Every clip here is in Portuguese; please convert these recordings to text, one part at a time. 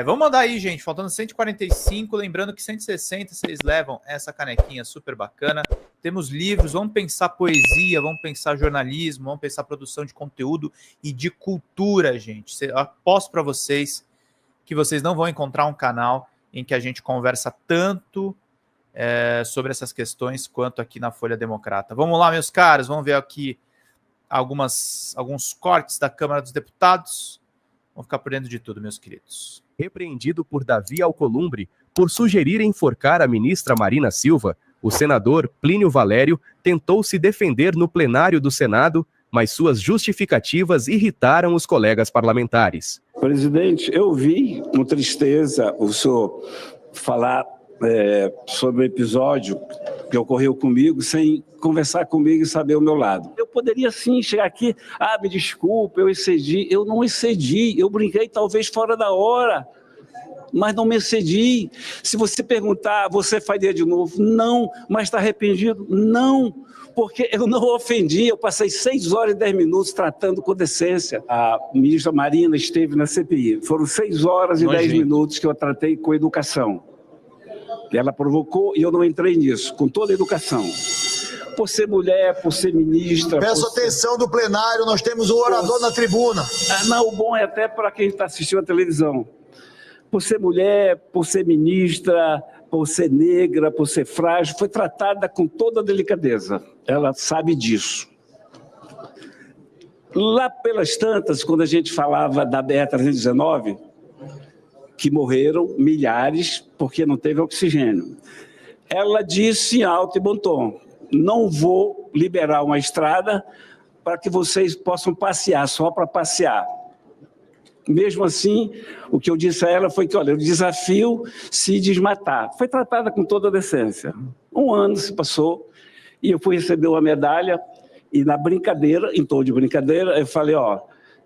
Vamos mandar aí, gente, faltando 145, lembrando que 160 vocês levam essa canequinha super bacana. Temos livros, vamos pensar poesia, vamos pensar jornalismo, vamos pensar produção de conteúdo e de cultura, gente. Eu aposto para vocês que vocês não vão encontrar um canal em que a gente conversa tanto sobre essas questões quanto aqui na Folha Democrata. Vamos lá, meus caros, vamos ver aqui alguns cortes da Câmara dos Deputados. Vamos ficar por dentro de tudo, meus queridos. Repreendido por Davi Alcolumbre por sugerir enforcar a ministra Marina Silva, o senador Plínio Valério tentou se defender no plenário do Senado, mas suas justificativas irritaram os colegas parlamentares. Presidente, eu vi com tristeza o senhor falar sobre o episódio que ocorreu comigo sem conversar comigo e saber o meu lado. Eu poderia sim chegar aqui, me desculpe, eu excedi. Eu não excedi, eu brinquei talvez fora da hora, mas não me excedi. Se você perguntar, você faria de novo? Não. Mas está arrependido? Não. Porque eu não ofendi, eu passei 6 horas e 10 minutos tratando com decência. A ministra Marina esteve na CPI. Foram 6 horas e 10 minutos que eu tratei com educação. Ela provocou e eu não entrei nisso, com toda a educação. Por ser mulher, por ser ministra... Peço atenção do plenário, nós temos um orador na tribuna. Não, o bom é até para quem está assistindo a televisão. Por ser mulher, por ser ministra, por ser negra, por ser frágil, foi tratada com toda a delicadeza. Ela sabe disso. Lá pelas tantas, quando a gente falava da BR-319, que morreram milhares porque não teve oxigênio, ela disse em alto e bom tom: não vou liberar uma estrada para que vocês possam passear, só para passear. Mesmo assim, o que eu disse a ela foi que, olha, eu desafio se desmatar. Foi tratada com toda a decência. 1 ano se passou e eu fui receber uma medalha e na brincadeira, em tom de brincadeira, eu falei,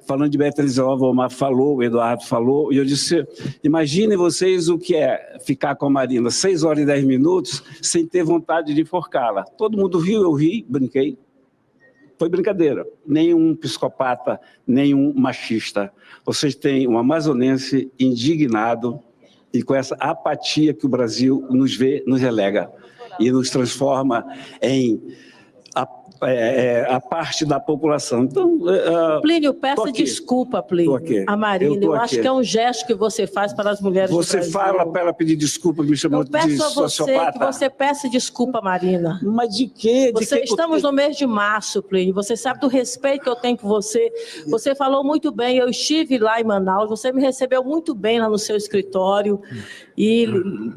falando de BR-319, o Omar falou, o Eduardo falou, e eu disse, imaginem vocês o que é ficar com a Marina 6 horas e 10 minutos sem ter vontade de enforcá-la. Todo mundo riu, eu ri, brinquei. Foi brincadeira. Nenhum psicopata, nenhum machista. Vocês têm um amazonense indignado e com essa apatia que o Brasil nos vê, nos relega e nos transforma em a parte da população. Então, Plínio, peça desculpa, Plínio, a Marina. Eu acho que é um gesto que você faz para as mulheres do Brasil. Você fala para ela pedir desculpa, me chamou de sociopata? Eu peço a você que você peça desculpa, Marina. Mas de quê? Estamos no mês de março, Plínio. Você sabe do respeito que eu tenho por você. Você falou muito bem. Eu estive lá em Manaus. Você me recebeu muito bem lá no seu escritório. E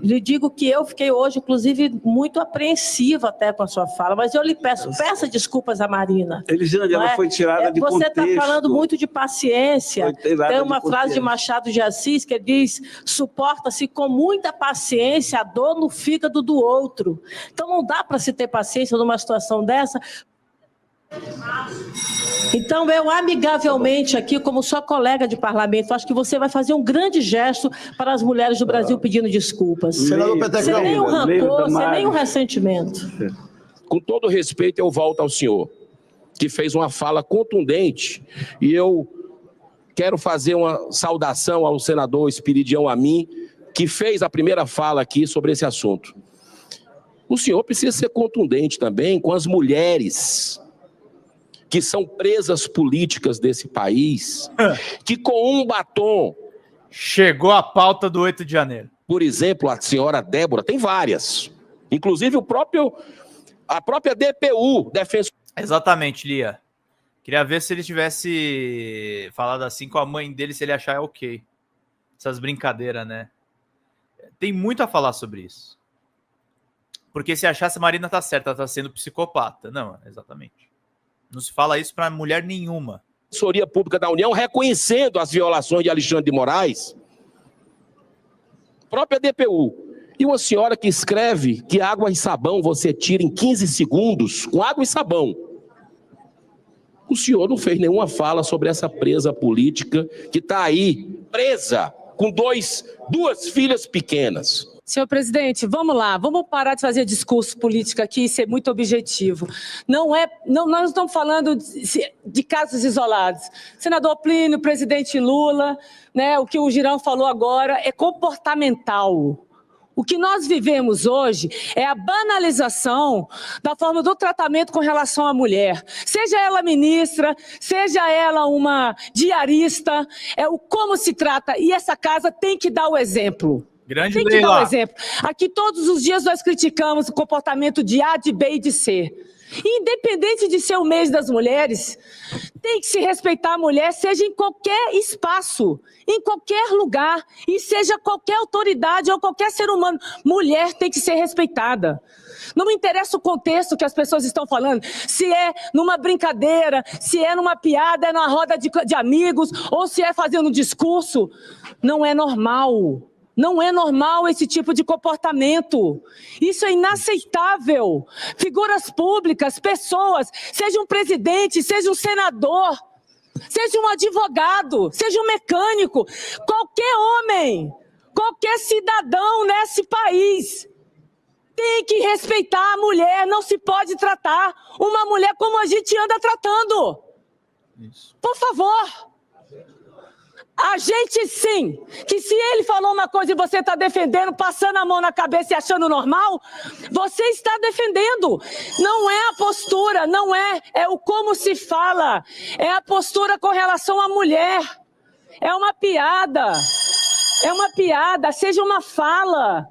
lhe digo que eu fiquei hoje, inclusive, muito apreensiva até com a sua fala. Mas eu lhe peço desculpas a Marina. Elisângela, ela foi tirada de contexto. Você está falando muito de paciência. Tem uma frase de Machado de Assis que diz: suporta-se com muita paciência a dor no fígado do outro. Então não dá para se ter paciência numa situação dessa. Então, eu amigavelmente aqui, como sua colega de parlamento, acho que você vai fazer um grande gesto para as mulheres do Brasil pedindo desculpas. Sem nenhum rancor, sem nenhum ressentimento. Com todo respeito, eu volto ao senhor, que fez uma fala contundente, e eu quero fazer uma saudação ao senador Espiridião Amin, que fez a primeira fala aqui sobre esse assunto. O senhor precisa ser contundente também com as mulheres que são presas políticas desse país, que com um batom... Chegou a pauta do 8 de janeiro. Por exemplo, a senhora Débora, tem várias. Inclusive a própria DPU, Defesa... Exatamente, Lia. Queria ver se ele tivesse falado assim com a mãe dele, se ele achar ok. Essas brincadeiras, né? Tem muito a falar sobre isso. Porque se achasse a Marina tá certa, ela tá sendo psicopata. Não, exatamente. Não se fala isso para mulher nenhuma. A Defensoria Pública da União reconhecendo as violações de Alexandre de Moraes, própria DPU, e uma senhora que escreve que água e sabão você tira em 15 segundos, com água e sabão. O senhor não fez nenhuma fala sobre essa presa política que está aí, presa, com duas filhas pequenas. Senhor presidente, vamos lá, vamos parar de fazer discurso político aqui e ser muito objetivo. Nós não estamos falando de casos isolados. Senador Plínio, presidente Lula, né, o que o Girão falou agora é comportamental. O que nós vivemos hoje é a banalização da forma do tratamento com relação à mulher. Seja ela ministra, seja ela uma diarista, é o como se trata. E essa casa tem que dar o exemplo. Grande tem que Leila. dar o exemplo. Aqui todos os dias nós criticamos o comportamento de A, de B e de C. Independente de ser o mês das mulheres, tem que se respeitar a mulher, seja em qualquer espaço, em qualquer lugar, e seja qualquer autoridade ou qualquer ser humano. Mulher tem que ser respeitada. Não me interessa o contexto que as pessoas estão falando, se é numa brincadeira, se é numa piada, é numa roda de amigos, ou se é fazendo um discurso. Não é normal. Não é normal esse tipo de comportamento. Isso é inaceitável. Figuras públicas, pessoas, seja um presidente, seja um senador, seja um advogado, seja um mecânico, qualquer homem, qualquer cidadão nesse país tem que respeitar a mulher. Não se pode tratar uma mulher como a gente anda tratando. Por favor. A gente sim, que se ele falou uma coisa e você está defendendo, passando a mão na cabeça e achando normal, você está defendendo. Não é a postura, não é o como se fala, é a postura com relação à mulher. É uma piada, seja uma fala.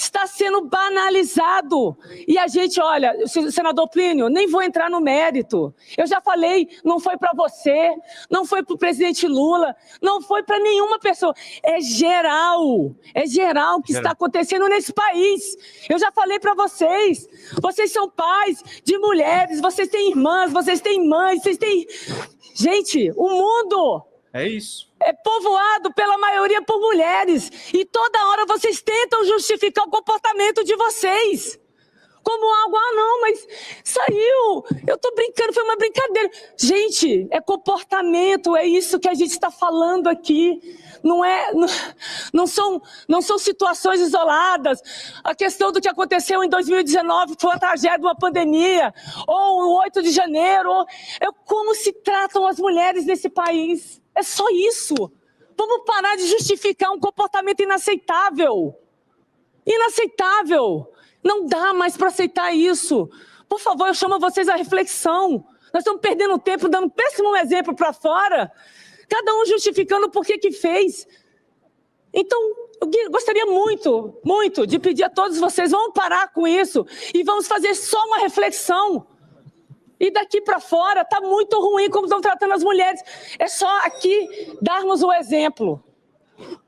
Está sendo banalizado. E a gente, olha, senador Plínio, nem vou entrar no mérito. Eu já falei, não foi para você, não foi para o presidente Lula, não foi para nenhuma pessoa. É geral que está acontecendo nesse país. Eu já falei para vocês são pais de mulheres, vocês têm irmãs, vocês têm mães, vocês têm... Gente, o mundo... É isso. É povoado pela maioria por mulheres. E toda hora vocês tentam justificar o comportamento de vocês. Como algo, não, mas saiu. Eu tô brincando, foi uma brincadeira. Gente, é comportamento, é isso que a gente está falando aqui. Não são situações isoladas. A questão do que aconteceu em 2019 foi a tragédia de uma pandemia. Ou o 8 de janeiro. É como se tratam as mulheres nesse país. É só isso. Vamos parar de justificar um comportamento inaceitável. Inaceitável. Não dá mais para aceitar isso. Por favor, eu chamo vocês à reflexão. Nós estamos perdendo tempo, dando um péssimo exemplo para fora. Cada um justificando por que fez. Então, eu gostaria muito, muito de pedir a todos vocês, vamos parar com isso e vamos fazer só uma reflexão. E daqui para fora está muito ruim como estão tratando as mulheres. É só aqui darmos o exemplo.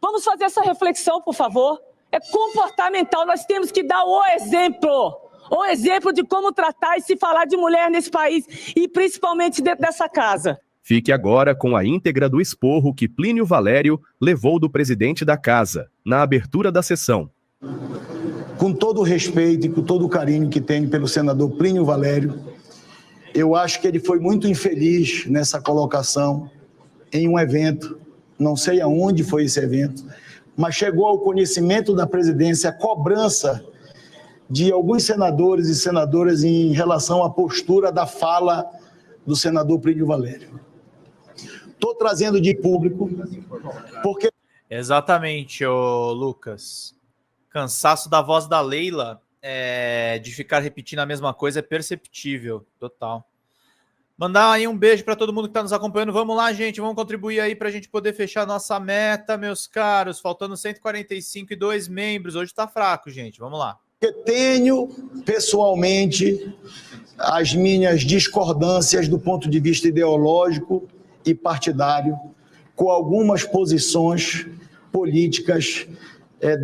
Vamos fazer essa reflexão, por favor. É comportamental, nós temos que dar o exemplo de como tratar e se falar de mulher nesse país e principalmente dentro dessa casa. Fique agora com a íntegra do esporro que Plínio Valério levou do presidente da casa, na abertura da sessão. Com todo o respeito e com todo o carinho que tenho pelo senador Plínio Valério, eu acho que ele foi muito infeliz nessa colocação em um evento, não sei aonde foi esse evento, mas chegou ao conhecimento da presidência a cobrança de alguns senadores e senadoras em relação à postura da fala do senador Plínio Valério. Estou trazendo de público, porque... Exatamente, ô Lucas. Cansaço da voz da Leila, de ficar repetindo a mesma coisa é perceptível, total. Mandar aí um beijo para todo mundo que está nos acompanhando. Vamos lá, gente, vamos contribuir aí para a gente poder fechar a nossa meta, meus caros. Faltando 145 e 2 membros. Hoje está fraco, gente. Vamos lá. Eu tenho, pessoalmente, as minhas discordâncias do ponto de vista ideológico e partidário com algumas posições políticas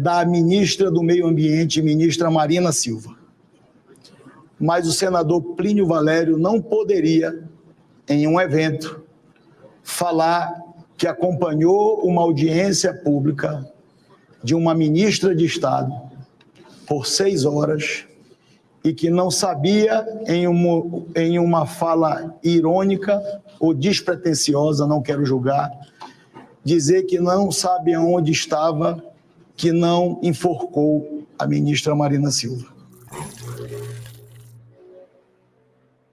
da ministra do Meio Ambiente, ministra Marina Silva. Mas o senador Plínio Valério não poderia, em um evento, falar que acompanhou uma audiência pública de uma ministra de Estado por 6 horas e que não sabia, em uma fala irônica ou despretensiosa, não quero julgar, dizer que não sabe onde estava que não enforcou a ministra Marina Silva.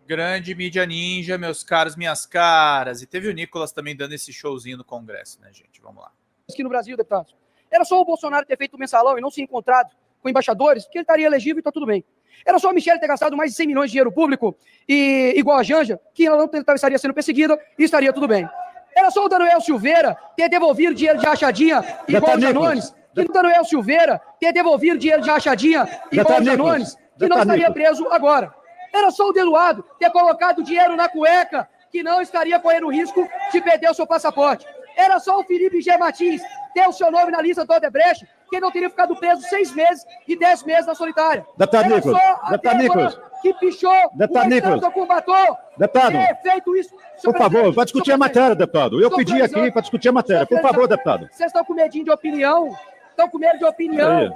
Grande mídia ninja, meus caros, minhas caras. E teve o Nicolas também dando esse showzinho no Congresso, né, gente? Vamos lá. Aqui no Brasil, deputados. Era só o Bolsonaro ter feito o mensalão e não se encontrado com embaixadores, que ele estaria elegível e está tudo bem. Era só a Michelle ter gastado mais de 100 milhões de dinheiro público, e igual a Janja, que ela não estaria sendo perseguida e estaria tudo bem. Era só o Daniel Silveira ter devolvido dinheiro de rachadinha igual o Janones, que o Daniel Silveira ter devolvido dinheiro de rachadinha igual o Janones, que não estaria preso agora. Era só o Deluado ter colocado dinheiro na cueca, que não estaria correndo risco de perder o seu passaporte. Era só o Felipe G. Martins ter o seu nome na lista do Odebrecht, que não teria ficado preso 6 meses e 10 meses na solitária. Deputado Era Nicolas, só a deputado Nicolas, que pichou deputado o Nicolas, do combator deputado, ter feito isso. por favor, para discutir a matéria, deputado. Eu pedi aqui para discutir a matéria. Por favor, deputado. Vocês estão com medinho de opinião? Estão com medo de opinião?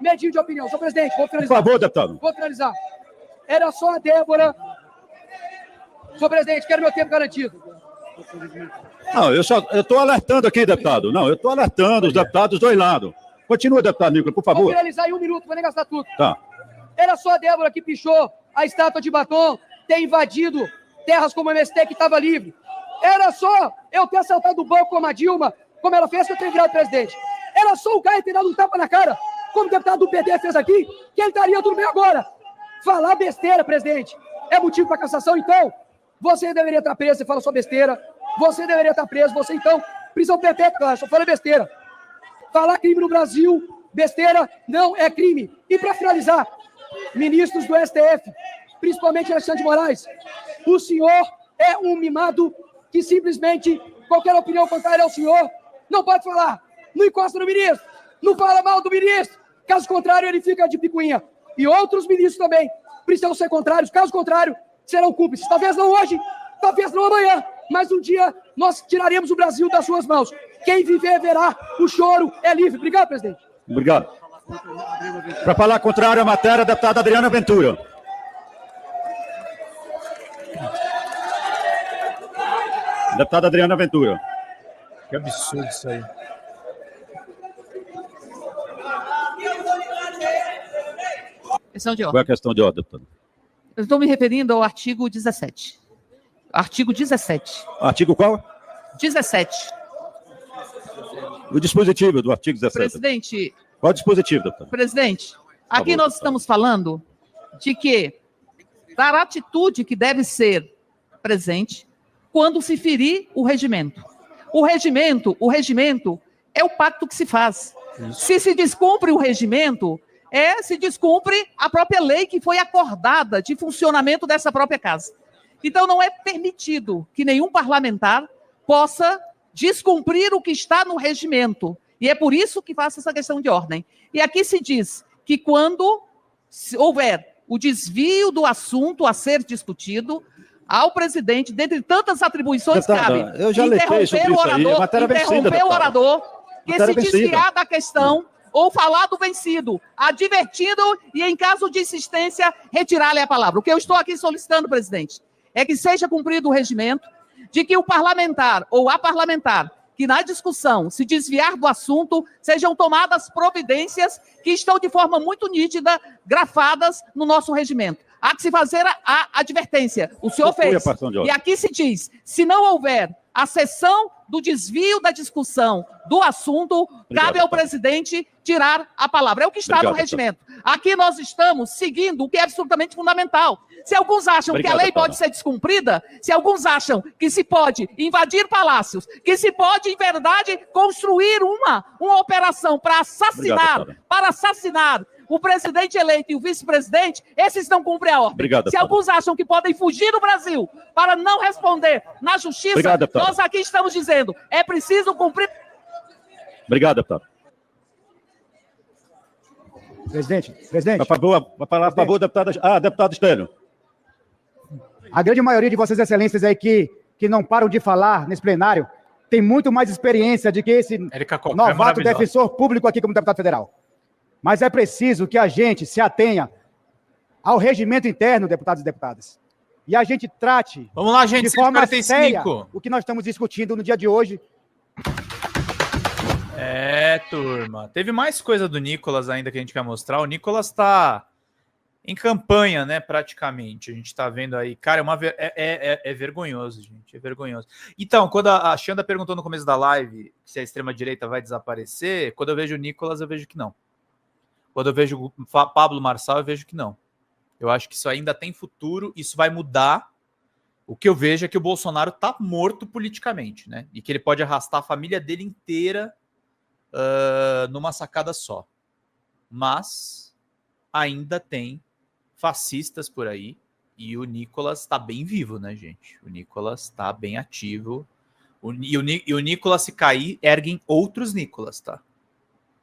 Medinho de opinião. Senhor presidente, vou Por finalizar. favor, deputado. Vou finalizar. Era só a Débora. Senhor presidente, quero meu tempo garantido. Não, eu estou alertando aqui, deputado. Não, eu estou alertando os deputados dos dois lados. Continua, deputado Nicolas, por Vou favor. finalizar em 1 minuto, vou nem gastar tudo. Tá. Era só a Débora que pichou a estátua de batom, ter invadido terras como o MST que estava livre. Era só eu ter assaltado o banco como a Dilma, como ela fez, que eu tenho virado presidente. Era só o Caio ter dado um tapa na cara, como o deputado do PT fez aqui, que ele estaria tudo bem agora. Falar besteira, presidente, é motivo para cassação, então? Você deveria estar preso, você fala só besteira. Você deveria estar preso, você então, prisão perpétua, só fala besteira. Falar crime no Brasil, besteira, não é crime. E para finalizar, ministros do STF, principalmente Alexandre de Moraes, o senhor é um mimado que simplesmente, qualquer opinião contrária ao senhor, não pode falar. Não encosta no ministro, não fala mal do ministro. Caso contrário, ele fica de picuinha. E outros ministros também precisam ser contrários. Caso contrário, serão cúmplices. Talvez não hoje, talvez não amanhã, mas um dia nós tiraremos o Brasil das suas mãos. Quem viver verá, o choro é livre. Obrigado, presidente. Obrigado. Para falar contrário à matéria, deputada Adriana Ventura. Deputada Adriana Ventura. Que absurdo isso aí. Questão de Qual é ordem. a questão de ordem, deputado? Eu estou me referindo ao artigo 17. Artigo 17. Artigo qual? 17. O dispositivo do artigo 17. Presidente, Qual o dispositivo, deputado? presidente, aqui favor, nós estamos falando de que dar atitude que deve ser presente quando se ferir o regimento. O regimento é o pacto que se faz. Se se descumpre o regimento, se descumpre a própria lei que foi acordada de funcionamento dessa própria casa. Então, não é permitido que nenhum parlamentar possa descumprir o que está no regimento. E é por isso que faço essa questão de ordem. E aqui se diz que quando houver o desvio do assunto a ser discutido, ao presidente, dentre tantas atribuições, Deputada, cabe eu já alertei sobre isso aí, matéria vencida, interromper o deputada. orador, que Matéria se vencida. desviar da questão ou falar do vencido, advertido e, em caso de insistência, retirar-lhe a palavra. O que eu estou aqui solicitando, presidente, é que seja cumprido o regimento, de que o parlamentar ou a parlamentar que na discussão se desviar do assunto, sejam tomadas providências que estão de forma muito nítida, grafadas no nosso regimento. Há que se fazer a advertência. O senhor Conclui fez. a participação de ordem. E aqui se diz, se não houver a sessão do desvio da discussão do assunto, cabe ao deputado. presidente tirar a palavra. É o que está no Obrigado, regimento. Aqui nós estamos seguindo o que é absolutamente fundamental. Se alguns acham que a Obrigado, lei deputado. pode ser descumprida, se alguns acham que se pode invadir palácios, que se pode, em verdade, construir uma operação para assassinar, deputada. o presidente eleito e o vice-presidente, esses não cumprem a ordem. Obrigado, Se deputada. alguns acham que podem fugir do Brasil para não responder na justiça, Obrigado, deputada. nós aqui estamos dizendo, é preciso cumprir. Obrigado, deputado. Presidente, Por favor, vai falar a favor, deputada. Deputado Estélio. a grande maioria de vossas excelências aí que não param de falar nesse plenário tem muito mais experiência do que esse Érica Cochrane, novato maravilhosa. defensor público aqui como deputado federal. Mas é preciso que a gente se atenha ao regimento interno, deputados e deputadas. E a gente trate Vamos lá, gente, de forma séria 145. o que nós estamos discutindo no dia de hoje. Turma. Teve mais coisa do Nicolas ainda que a gente quer mostrar. O Nicolas tá em campanha, né, praticamente. A gente tá vendo aí. Cara, é vergonhoso, gente. É vergonhoso. Então, quando a Xanda perguntou no começo da live se a extrema-direita vai desaparecer, quando eu vejo o Nicolas, eu vejo que não. Quando eu vejo o Pablo Marçal, eu vejo que não. Eu acho que isso ainda tem futuro, isso vai mudar. O que eu vejo é que o Bolsonaro tá morto politicamente, né? E que ele pode arrastar a família dele inteira numa sacada só. Mas ainda tem fascistas por aí e o Nicolas tá bem vivo, né, gente? O Nicolas tá bem ativo. E o Nicolas, se cair, erguem outros Nicolas, tá?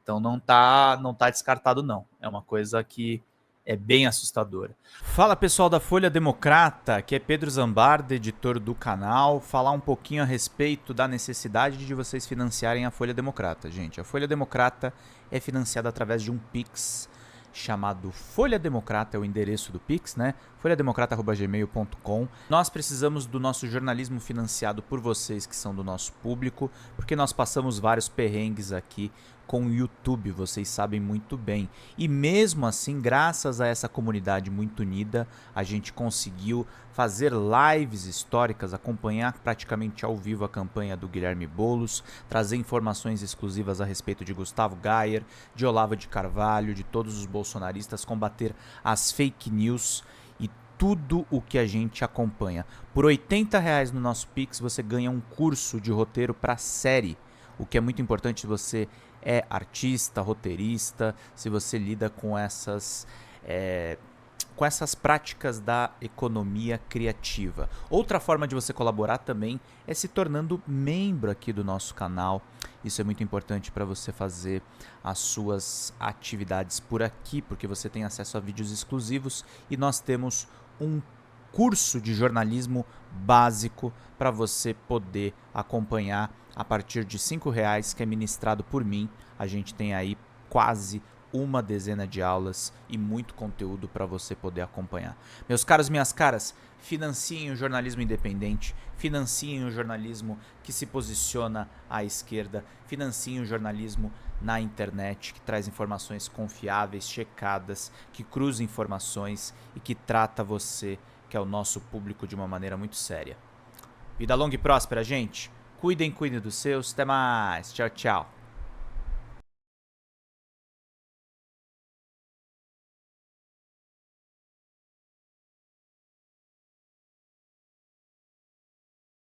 Então não tá descartado, não. É uma coisa que é bem assustadora. Fala, pessoal da Folha Democrata, que é Pedro Zambarda, editor do canal. Falar um pouquinho a respeito da necessidade de vocês financiarem a Folha Democrata, gente. A Folha Democrata é financiada através de um Pix chamado Folha Democrata, é o endereço do Pix, né? folhademocrata@gmail.com. Nós precisamos do nosso jornalismo financiado por vocês que são do nosso público, porque nós passamos vários perrengues aqui com o YouTube, vocês sabem muito bem. E mesmo assim, graças a essa comunidade muito unida, a gente conseguiu fazer lives históricas, acompanhar praticamente ao vivo a campanha do Guilherme Boulos, trazer informações exclusivas a respeito de Gustavo Gayer, de Olavo de Carvalho, de todos os bolsonaristas, combater as fake news e tudo o que a gente acompanha. Por R$80 no nosso Pix, você ganha um curso de roteiro para série, o que é muito importante se você é artista, roteirista, se você lida com essas práticas da economia criativa. Outra forma de você colaborar também é se tornando membro aqui do nosso canal. Isso é muito importante para você fazer as suas atividades por aqui, porque você tem acesso a vídeos exclusivos e nós temos um curso de jornalismo básico para você poder acompanhar a partir de R$5, que é ministrado por mim. A gente tem aí quase uma dezena de aulas e muito conteúdo para você poder acompanhar. Meus caros, minhas caras, financiem o jornalismo independente, financiem o jornalismo que se posiciona à esquerda, financiem o jornalismo na internet, que traz informações confiáveis, checadas, que cruza informações e que trata você, que é o nosso público, de uma maneira muito séria. Vida longa e próspera, gente. Cuidem dos seus. Até mais. Tchau, tchau.